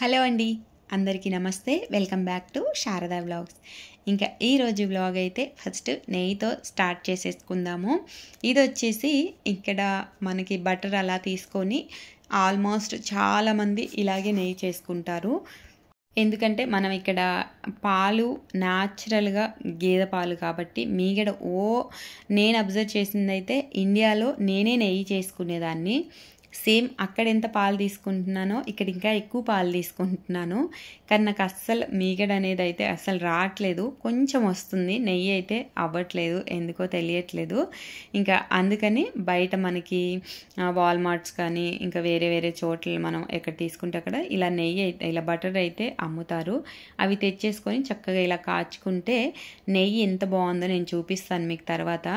Hello అండి, అందరికీ నమస్తే. Welcome back to Sharada vlogs. ఇంకా ఈరోజు వ్లాగ్ అయితే ఫస్ట్ నెయ్యితో స్టార్ట్ చేసేసుకుందాము. ఇది వచ్చేసి ఇక్కడ మనకి బటర్ అలా తీసుకొని ఆల్మోస్ట్ చాలామంది ఇలాగే నెయ్యి చేసుకుంటారు. ఎందుకంటే మనం ఇక్కడ పాలు న్యాచురల్గా గేదె పాలు కాబట్టి మీగడ నేను అబ్జర్వ్ చేసిందైతే ఇండియాలో నేనే నెయ్యి చేసుకునేదాన్ని. సేమ్ అక్కడ ఎంత పాలు తీసుకుంటున్నానో ఇక్కడ ఇంకా ఎక్కువ పాలు తీసుకుంటున్నాను. కానీ నాకు అస్సలు మీగడ అనేది అయితే అస్సలు రావట్లేదు. కొంచెం వస్తుంది, నెయ్యి అయితే అవ్వట్లేదు, ఎందుకో తెలియట్లేదు. ఇంకా అందుకని బయట మనకి వాల్మార్ట్స్ కానీ ఇంకా వేరే వేరే చోట్ల మనం ఎక్కడ తీసుకుంటే అక్కడ ఇలా నెయ్యి అయితే ఇలా బటర్ అయితే అమ్ముతారు. అవి తెచ్చేసుకొని చక్కగా ఇలా కాచుకుంటే నెయ్యి ఎంత బాగుందో నేను చూపిస్తాను మీకు తర్వాత.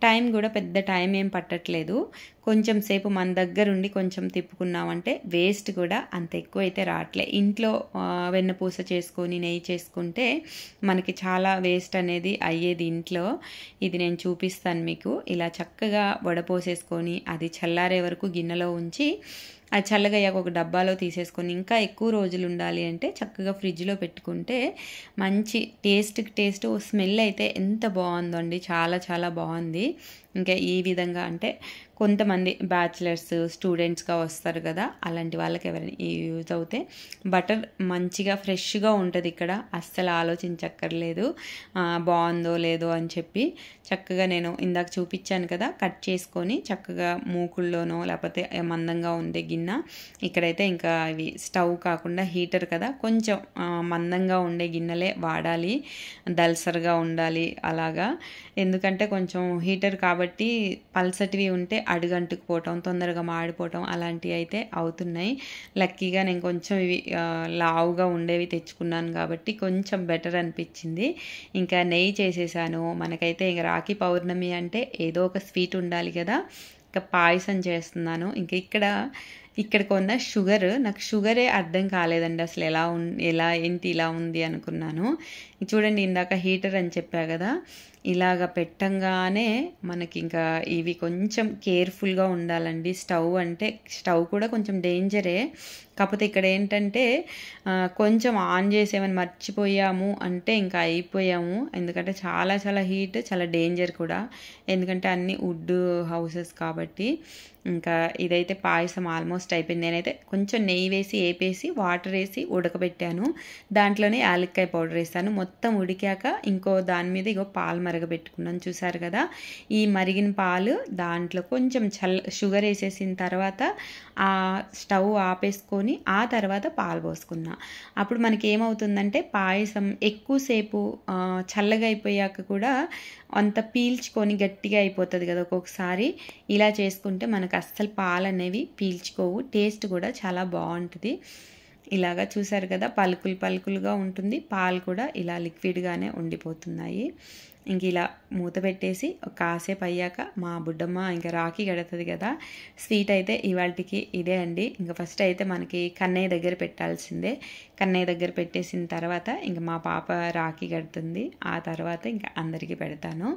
టైం కూడా పెద్ద టైం ఏం పట్టట్లేదు. కొంచెం సేపు మన దగ్గర ఉండి కొంచెం తిప్పుకున్నామంటే వేస్ట్ కూడా అంత ఎక్కువ అయితే రావట్లే. ఇంట్లో వెన్నపూస చేసుకొని నెయ్యి చేసుకుంటే మనకి చాలా వేస్ట్ అనేది అయ్యేది ఇంట్లో. ఇది నేను చూపిస్తాను మీకు. ఇలా చక్కగా వడపోసేసుకొని అది చల్లారే వరకు గిన్నెలో ఉంచి అది చల్లగా అయ్యాక ఒక డబ్బాలో తీసేసుకొని ఇంకా ఎక్కువ రోజులు ఉండాలి అంటే చక్కగా ఫ్రిడ్జ్లో పెట్టుకుంటే మంచి టేస్ట్ స్మెల్ అయితే ఎంత బాగుందో అండి, చాలా చాలా బాగుంది. ఇంకా ఈ విధంగా అంటే కొంతమంది బ్యాచిలర్స్ స్టూడెంట్స్గా వస్తారు కదా, అలాంటి వాళ్ళకి ఎవరైనా యూజ్ అవుతే బటర్ మంచిగా ఫ్రెష్గా ఉంటుంది. ఇక్కడ అస్సలు ఆలోచించక్కర్లేదు బాగుందో లేదో అని చెప్పి. చక్కగా నేను ఇందాక చూపించాను కదా, కట్ చేసుకొని చక్కగా మూకుల్లోనో లేకపోతే మందంగా ఉండే గిన్నె. ఇక్కడైతే ఇంకా ఇవి స్టవ్ కాకుండా హీటర్ కదా, కొంచెం మందంగా ఉండే గిన్నెలే వాడాలి, దల్సర్గా ఉండాలి అలాగా. ఎందుకంటే కొంచెం హీటర్ కాబట్టి పల్సటివి ఉంటే అడుగంటుకుపోవటం, తొందరగా మాడిపోవటం అలాంటివి అయితే అవుతున్నాయి. లక్కీగా నేను కొంచెం ఇవి లావుగా ఉండేవి తెచ్చుకున్నాను కాబట్టి కొంచెం బెటర్ అనిపించింది. ఇంకా నెయ్యి చేసేసాను. మనకైతే ఇంకా రాఖీ పౌర్ణమి అంటే ఏదో ఒక స్వీట్ ఉండాలి కదా. ఇంకా పాయసం చేస్తున్నాను. ఇంకా ఇక్కడ కొన్న షుగర్, నాకు షుగరే అర్థం కాలేదండి అసలు ఎలా ఏంటి ఇలా ఉంది అనుకున్నాను. చూడండి, ఇందాక హీటర్ అని చెప్పా కదా, ఇలాగ పెట్టంగానే మనకి ఇంకా ఇవి కొంచెం కేర్ఫుల్గా ఉండాలండి. స్టవ్ కూడా కొంచెం డేంజరే. కాకపోతే ఇక్కడ ఏంటంటే కొంచెం ఆన్ చేసేమని మర్చిపోయాము అంటే ఇంకా అయిపోయాము. ఎందుకంటే చాలా చాలా హీట్, చాలా డేంజర్ కూడా. ఎందుకంటే అన్ని వుడ్ హౌసెస్ కాబట్టి. ఇంకా ఇదైతే పాయసం ఆల్మోస్ట్ అయిపోయింది. నేనైతే కొంచెం నెయ్యి వేసి ఏపేసి వాటర్ వేసి ఉడకబెట్టాను. దాంట్లోనే యాలక్కాయ పౌడర్ వేసాను. మొత్తం ఉడికాక ఇంకో దాని మీద పాలు మరగబెట్టుకున్నాను. చూసారు కదా, ఈ మరిగిన పాలు దాంట్లో కొంచెం షుగర్ వేసేసిన తర్వాత ఆ స్టవ్ ఆపేసుకొని ఆ తర్వాత పాలు పోసుకున్నా. అప్పుడు మనకి ఏమవుతుందంటే పాయసం ఎక్కువసేపు చల్లగా అయిపోయాక కూడా అంత పీల్చుకొని గట్టిగా అయిపోతుంది కదా ఒక్కొక్కసారి. ఇలా చేసుకుంటే మనకు అస్సలు పాలు అనేవి పీల్చుకోవు, టేస్ట్ కూడా చాలా బాగుంటుంది. ఇలాగా చూసారు కదా, పలుకులుగా ఉంటుంది, పాలు కూడా ఇలా లిక్విడ్గానే ఉండిపోతున్నాయి. ఇంక ఇలా మూత పెట్టేసి కాసేపు అయ్యాక మా బుడ్డమ్మ ఇంకా రాఖీ కడుతుంది కదా. స్వీట్ అయితే ఇవాళకి ఇదే అండి. ఇంకా ఫస్ట్ అయితే మనకి కన్నయ్య దగ్గర పెట్టాల్సిందే. కన్నయ్య దగ్గర పెట్టేసిన తర్వాత ఇంకా మా పాప రాఖీ కడుతుంది. ఆ తర్వాత ఇంకా అందరికీ పెడతాను.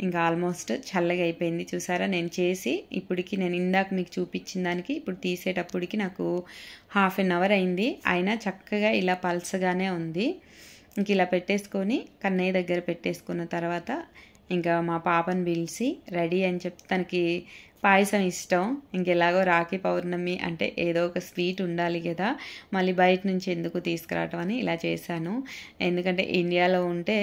ఇంకా ఆల్మోస్ట్ చల్లగా అయిపోయింది. చూసారా, నేను చేసి ఇప్పటికి నేను ఇందాక మీకు చూపించిన దానికి ఇప్పుడు తీసేటప్పటికి నాకు 1/2 అవర్ అయింది. అయినా చక్కగా ఇలా పల్సగానే ఉంది. ఇంక ఇలా పెట్టేసుకొని కన్నయ్య దగ్గర పెట్టేసుకున్న తర్వాత ఇంకా మా పాపను పిలిచి రెడీ అని చెప్పి, తనకి పాయసం ఇష్టం. ఇంకెలాగో రాఖీ పౌర్ణమి అంటే ఏదో ఒక స్వీట్ ఉండాలి కదా, మళ్ళీ బయట నుంచి ఎందుకు తీసుకురావటం అని ఇలా చేశాను. ఎందుకంటే ఇండియాలో ఉంటే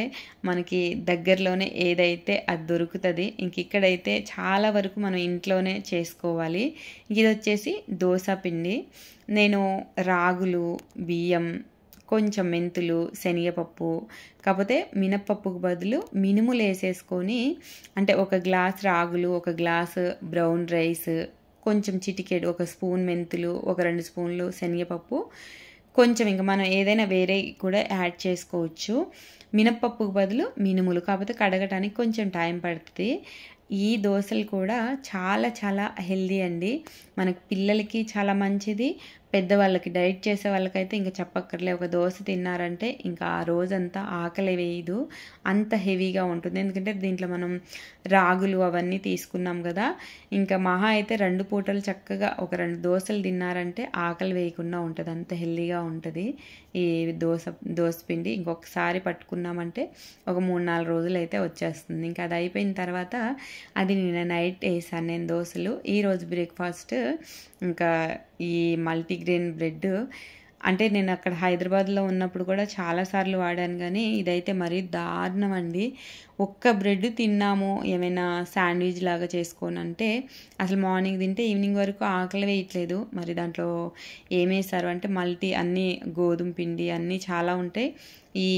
మనకి దగ్గరలోనే ఏదైతే అది దొరుకుతుంది. ఇంక ఇక్కడైతే చాలా వరకు మనం ఇంట్లోనే చేసుకోవాలి. ఇది వచ్చేసి దోశ పిండి. నేను రాగులు, బియ్యం, కొంచెం మెంతులు, శనగపప్పు, కాకపోతే మినప్పప్పుకు బదులు మినుములు వేసేసుకొని, అంటే 1 గ్లాస్ రాగులు, 1 గ్లాసు బ్రౌన్ రైస్, కొంచెం చిటికెడు 1 స్పూన్ మెంతులు, 2 స్పూన్లు శనగపప్పు, కొంచెం ఇంకా మనం ఏదైనా వేరే కూడా యాడ్ చేసుకోవచ్చు. మినప్పప్పుకు బదులు మినుములు, కాకపోతే కడగటానికి కొంచెం టైం పడుతుంది. ఈ దోశలు కూడా చాలా చాలా హెల్దీ అండి. మనకి పిల్లలకి చాలా మంచిది, పెద్దవాళ్ళకి డైట్ చేసే వాళ్ళకైతే ఇంకా చెప్పక్కర్లే. ఒక దోస తిన్నారంటే ఇంకా ఆ రోజంతా ఆకలి వేయదు. అంత హెవీగా ఉంటుంది. ఎందుకంటే దీంట్లో మనం రాగులు అవన్నీ తీసుకున్నాం కదా! ఇంకా మహా అయితే 2 పూటలు చక్కగా ఒక 2 దోసలు తిన్నారంటే ఆకలి వేయకుండా ఉంటది. అంత హెల్తీగా ఉంటది ఈ దోస పిండి. ఇంకొకసారి పట్టుకున్నామంటే ఒక 3, 4 రోజులైతే వచ్చేస్తుంది. ఇంకా అది అయిపోయిన తర్వాత అది నిన్న నైట్ ఏసాను నేను దోసలు. ఈరోజు బ్రేక్‌ఫాస్ట్ ఇంకా ఈ మల్టీగ్రెయిన్ బ్రెడ్. అంటే నేను అక్కడ హైదరాబాద్‌లో ఉన్నప్పుడు కూడా చాలా సార్లు వాడాను గానీ, ఇదైతే మరీ దారుణం అండి. ఒక్క బ్రెడ్ తిన్నాము ఏమైనా శాండ్‌విచ్ లాగా చేసుకోనంటే, అసలు మార్నింగ్ తింటే ఈవినింగ్ వరకు ఆకలి వేయట్లేదు. మరి దాంట్లో ఏమేశారు అంటే అన్నీ గోధుమ పిండి అన్నీ చాలా ఉంటాయి. ఈ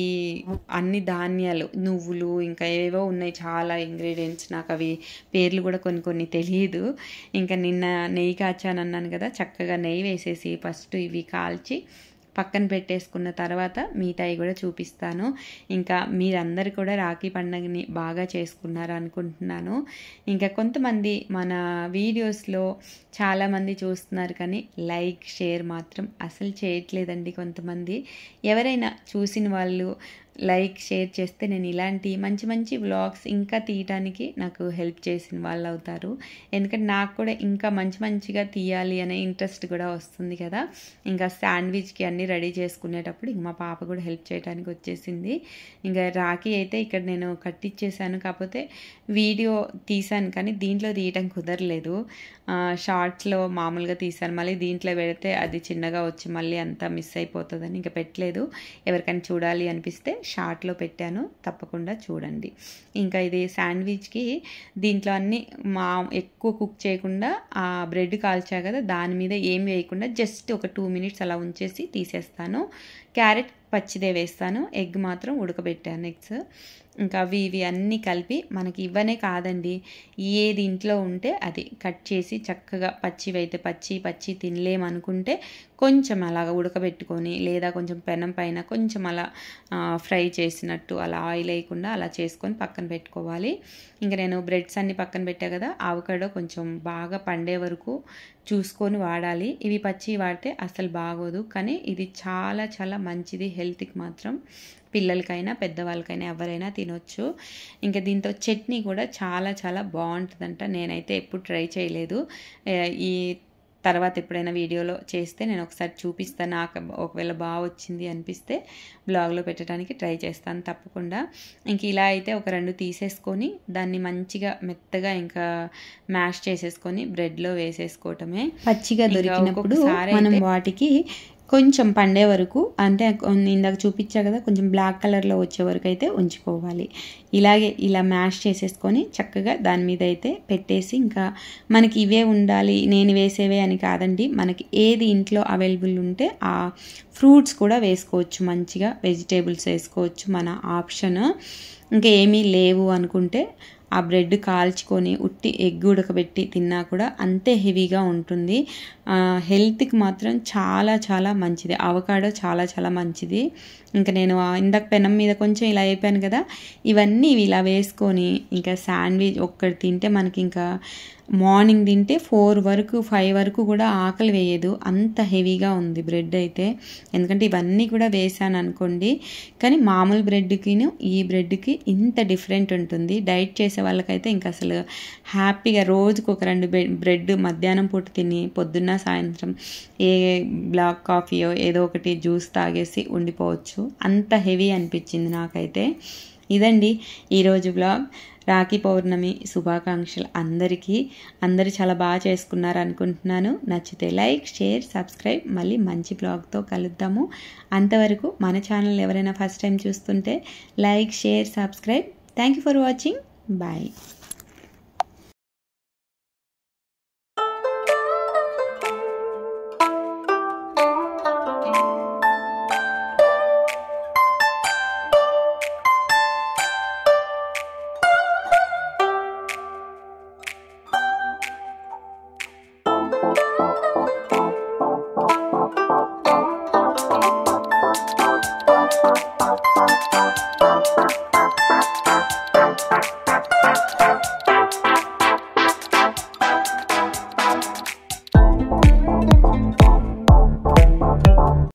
అన్ని ధాన్యాలు, నువ్వులు ఇంకా ఏవేవో ఉన్నాయి చాలా ఇంగ్రీడియెంట్స్. నాకవి పేర్లు కూడా కొన్ని కొన్ని తెలీదు. ఇంకా నిన్న నెయ్యి కాచానన్నాను కదా! చక్కగా నెయ్యి వేసేసి ఫస్ట్ ఇవి కాల్చి పక్కన పెట్టేసుకున్న తర్వాత మిగతాయి కూడా చూపిస్తాను. ఇంకా మీరందరూ కూడా రాఖీ పండగని బాగా చేసుకున్నారు అనుకుంటున్నాను. ఇంకా కొంతమంది మన వీడియోస్‌లో చాలామంది చూస్తున్నారు కానీ లైక్, షేర్ మాత్రం అసలు చేయట్లేదండి కొంతమంది. ఎవరైనా చూసిన వాళ్ళు లైక్, షేర్ చేస్తే నేను ఇలాంటి మంచి మంచి వ్లాగ్స్ ఇంకా తీయటానికి నాకు హెల్ప్ చేసిన వాళ్ళు అవుతారు. ఎందుకంటే నాకు కూడా ఇంకా మంచి మంచిగా తీయాలి అనే ఇంట్రెస్ట్ కూడా వస్తుంది కదా! ఇంకా శాండ్‌విచ్‌కి అన్నీ రెడీ చేసుకునేటప్పుడు ఇంక మా పాప కూడా హెల్ప్ చేయడానికి వచ్చేసింది. ఇంకా రాఖీ అయితే ఇక్కడ నేను కట్టిచ్చేసాను. కాకపోతే వీడియో తీశాను కానీ దీంట్లో తీయటం కుదరలేదు. షార్ట్స్‌లో మామూలుగా తీశాను. మళ్ళీ దీంట్లో పెడితే అది చిన్నగా వచ్చి మళ్ళీ అంతా మిస్ అయిపోతదని ఇంక పెట్టలేదు. ఎవరికైనా చూడాలి అనిపిస్తే షార్ట్‌లో పెట్టాను. తప్పకుండా చూడండి. ఇంకా ఇది శాండ్‌విచ్‌కి దీంట్లో అన్నీ ఎక్కువ కుక్ చేయకుండా ఆ బ్రెడ్ కాల్చా కదా! దాని మీద ఏం వేయకుండా జస్ట్ ఒక 2 మినిట్స్ అలా ఉంచేసి తీసేస్తాను. క్యారెట్ పచ్చిదే వేస్తాను. ఎగ్ మాత్రం ఉడకబెట్టాను ఎగ్స్. ఇంకా ఇవి అన్నీ కలిపి మనకి ఇవ్వనే కాదండి. ఏది ఇంట్లో ఉంటే అది కట్ చేసి చక్కగా పచ్చివైతే పచ్చి తినలేమనుకుంటే కొంచెం అలాగా ఉడకబెట్టుకొని లేదా కొంచెం పెనం పైన కొంచెం అలా ఫ్రై చేసినట్టు అలా ఆయిల్ వేయకుండా అలా చేసుకొని పక్కన పెట్టుకోవాలి. ఇంకా నేను బ్రెడ్స్ అన్నీ పక్కన పెట్టా కదా! ఆవకాడో కొంచెం బాగా పండే వరకు చూసుకొని వాడాలి. ఇవి పచ్చివి వాడితే అసలు బాగోదు. కానీ ఇది చాలా చాలా మంచిది హెల్త్‌కి మాత్రం. పిల్లలకైనా పెద్దవాళ్ళకైనా ఎవరైనా తినొచ్చు. ఇంకా దీంతో చట్నీ కూడా చాలా చాలా బాగుంటుందంట. నేనైతే ఎప్పుడు ట్రై చేయలేదు. ఈ తర్వాత ఎప్పుడైనా వీడియోలో చేస్తే నేను ఒకసారి చూపిస్తాను. నాకు ఒకవేళ బాగా వచ్చింది అనిపిస్తే బ్లాగ్లో పెట్టడానికి ట్రై చేస్తాను తప్పకుండా. ఇంక ఇలా అయితే ఒక 2 తీసేసుకొని దాన్ని మంచిగా మెత్తగా ఇంకా మ్యాష్ చేసేసుకొని బ్రెడ్లో వేసేసుకోవటమే. పచ్చిగా దొరికినప్పుడు మనం వాటికి కొంచెం పండే వరకు అంటే ఇందాక చూపించా కదా కొంచెం బ్లాక్ కలర్లో వచ్చే వరకు అయితే ఉంచుకోవాలి. ఇలా మ్యాష్ చేసేసుకొని చక్కగా దాని మీద అయితే పెట్టేసి ఇంకా మనకి ఇవే ఉండాలి నేను వేసేవే అని కాదండి. మనకి ఏది ఇంట్లో అవైలబుల్ ఉంటే ఆ ఫ్రూట్స్ కూడా వేసుకోవచ్చు. మంచిగా వెజిటేబుల్స్ వేసుకోవచ్చు, మన ఆప్షన్. ఇంకా ఏమీ లేవు అనుకుంటే ఆ బ్రెడ్ కాల్చుకొని ఉట్టి ఎగ్ ఉడకబెట్టి తిన్నా కూడా అంతే హెవీగా ఉంటుంది. హెల్త్కి మాత్రం చాలా చాలా మంచిది. అవకాడో చాలా చాలా మంచిది. ఇంకా నేను ఇందాక పెనం మీద కొంచెం ఇలా అయిపోయాను కదా, ఇవన్నీ ఇలా వేసుకొని ఇంకా శాండ్విచ్ ఒక్కటి తింటే మనకి ఇంకా మార్నింగ్ తింటే 4 వరకు 5 వరకు కూడా ఆకలి వేయదు. అంత హెవీగా ఉంది బ్రెడ్ అయితే. ఎందుకంటే ఇవన్నీ కూడా వేసాను అనుకోండి. కానీ మామూలు బ్రెడ్కిను ఈ బ్రెడ్కి ఇంత డిఫరెంట్ ఉంటుంది. డైట్ చేసే వాళ్ళకైతే ఇంకా అసలు హ్యాపీగా రోజుకు ఒక 2 బ్రెడ్ మధ్యాహ్నం పూట తిని పొద్దున్న సాయంత్రం ఏ బ్లాక్ కాఫీయో ఏదో ఒకటి జ్యూస్ తాగేసి ఉండిపోవచ్చు. అంత హెవీ అనిపించింది నాకైతే. ఇదండి ఈరోజు బ్లాగ్. రాఖీ పౌర్ణమి శుభాకాంక్షలు అందరికీ. అందరూ చాలా బాగా చేసుకున్నారు అనుకుంటున్నాను. నచ్చితే లైక్, షేర్, సబ్స్క్రైబ్. మళ్ళీ మంచి బ్లాగ్తో కలుద్దాము. అంతవరకు మన ఛానల్ ఎవరైనా ఫస్ట్ టైం చూస్తుంటే like, share, subscribe. Thank you for watching. Bye.